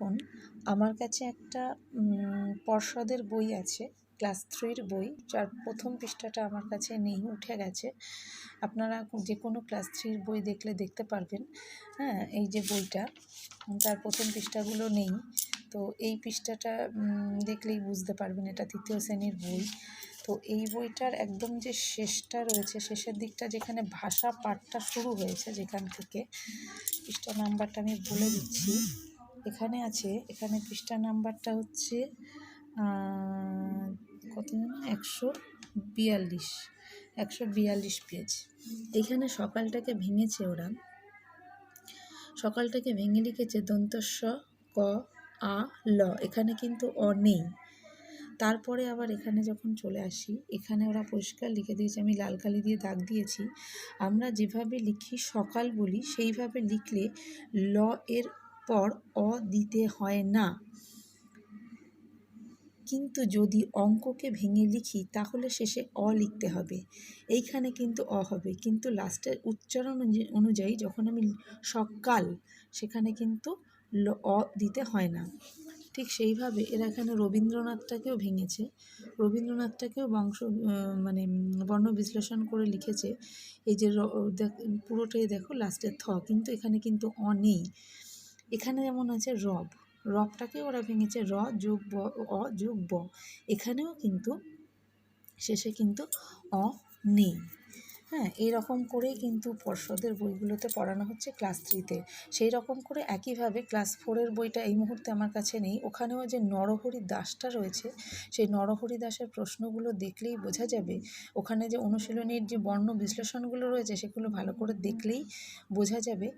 দেখুন, আমার কাছে একটা পর্ষদের বই আছে, ক্লাস 3-র বই, যার প্রথম পৃষ্ঠাটা আমার কাছে নেই, উঠে গেছে। আপনারা যে কোনো ক্লাস 3-র বই দেখলে দেখতে পারবেন। হ্যাঁ, এই যে বইটা, তার প্রথম পৃষ্ঠাগুলো নেই। তো এই পৃষ্ঠাটা দেখলেই বুঝতে পারবেন এটা 3য় শ্রেণীর বই। তো এই বইটার একদম যে শেষটা রয়েছে, শেষের দিকটা যেখানে ভাষা পাঠটা শুরু হয়েছে, যেখান থেকে পৃষ্ঠা নাম্বারটা আমি বলে দিচ্ছি, এখানে আছে, এখানে পৃষ্ঠা নাম্বারটা হচ্ছে কত যেন 142 পেজ। এখানে সকালটাকে ভেঙেছে ওরা, সকালটাকে ভেঙে লিখেছে দন্তস্ব ক আ ল, এখানে কিন্তু অ নেই। তারপরে আবার এখানে যখন চলে আসি, এখানে ওরা পরিষ্কার লিখে দিয়েছে, আমি লাল কালি দিয়ে দাগ দিয়েছি, আমরা যেভাবে লিখি সকাল বলি সেইভাবে লিখলে ল এর পর অ দিতে হয় না, কিন্তু যদি অঙ্ককে ভেঙে লিখি তাহলে শেষে অ লিখতে হবে। এইখানে কিন্তু অ হবে, কিন্তু লাস্টের উচ্চারণ অনুযায়ী যখন আমি সকাল, সেখানে কিন্তু অ দিতে হয় না। ঠিক সেইভাবে এরা এখানে রবীন্দ্রনাথটাকেও ভেঙেছে, রবীন্দ্রনাথটাকেও বর্ণ বিশ্লেষণ করে লিখেছে। এই যে পুরোটাই দেখো লাস্টের থ, কিন্তু এখানে কিন্তু অ নেই। এখানে যেমন আছে রব, রবটাকে ওরা ভেঙেছে র যোগ ব, অ যোগ ব, এখানেও কিন্তু শেষে কিন্তু অ নেই। হ্যাঁ, এইরকম করেই কিন্তু পর্ষদের বইগুলোতে পড়ানো হচ্ছে ক্লাস 3-তে। সেই রকম করে একইভাবে ক্লাস 4-এর বইটা এই মুহূর্তে আমার কাছে নেই, ওখানেও যে নরহরি দাসটা রয়েছে, সেই নরহরি দাসের প্রশ্নগুলো দেখলেই বোঝা যাবে, ওখানে যে অনুশীলনীর যে বর্ণ বিশ্লেষণগুলো রয়েছে সেগুলো ভালো করে দেখলেই বোঝা যাবে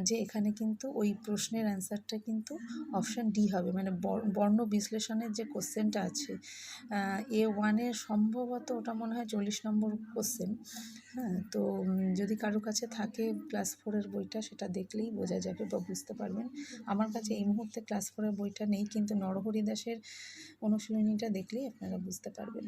যে এখানে কিন্তু ওই প্রশ্নের অ্যান্সারটা কিন্তু অপশান ডি হবে, মানে বর্ণ বিশ্লেষণের যে কোশ্চেনটা আছে A1-এর সম্ভবত ওটা মনে হয় 40 নম্বর কোশ্চেন। হ্যাঁ, তো যদি কারোর কাছে থাকে ক্লাস 4-এর বইটা, সেটা দেখলেই বোঝা যাবে বা বুঝতে পারবেন। আমার কাছে এই মুহূর্তে ক্লাস 4-এর বইটা নেই, কিন্তু নরহরি দাসের অনুশীলনীটা দেখলেই আপনারা বুঝতে পারবেন।